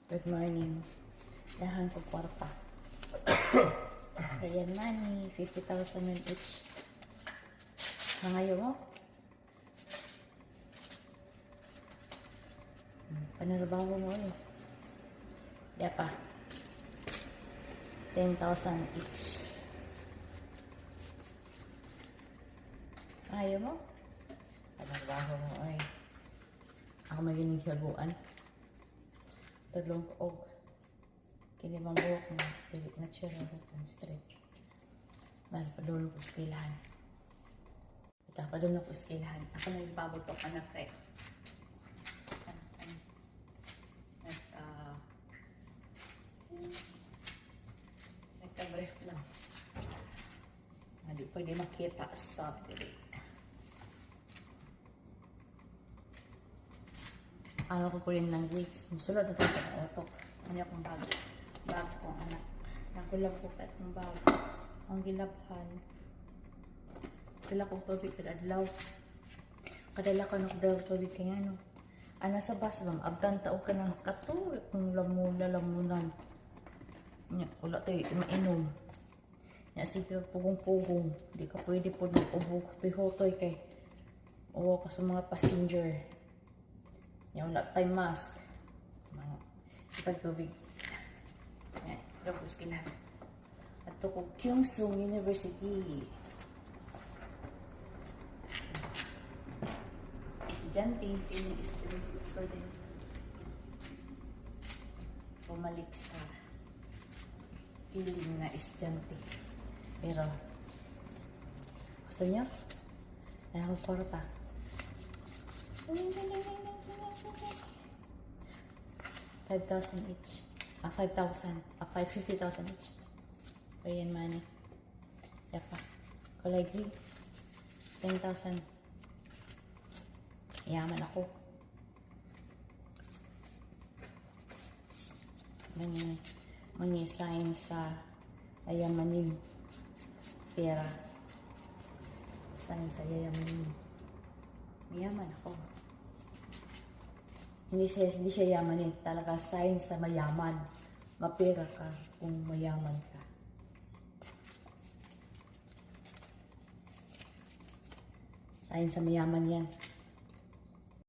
Good morning. Dahan ko kwarta. Korean money, 50,000 yun each. Nangayo mo? Panarabaho mo eh. Diya pa. 10,000 each. Nangayo mo? Panarabaho mo eh. Ako maginig haguan. Tadlong og kini bang buhok mo pilit na natural and straight dahil padulong ko skilahan padulong ko skilahan ako na ibabag ko anak kay nagka-brief lang hindi pwede makita sa ano ko Korean language. Musulod na tayo sa otok. Ano akong bag. Bags kong anak. Nakulab ko kahit ng bag. Ang gilabhan. Kala kong tubig kada adlaw. Kadala ka na kadala tubig kaya no. Ana sa bus lang. Abdan tao ka ng katuloy kung lamunan. Nya, wala tayo mainom. Nya, sige pugong-pugong. Di ka pwede po mag-ubog. Hotoy kay. O ka sa mga passenger. Yung wala tayong mask. Ipag-tubig. Yan. Tapos kina. At ito ko Kyungsung University. Estudyante. Feeling student. Pumalik sa feeling na estudyante. Pero gusto niyo? Ayaw ko kwarta. 5,000 each. 5,000. 50,000 each. Korean money. Yapa. Kulay green. 10,000. Yaman ako. Mangisign sa ayamanin. Pera. Sign sa ayamanin. Mayaman ako. Hindi siya yamanin. Talaga sign sa mayaman. Mapera ka kung mayaman ka. Sign sa mayaman yan.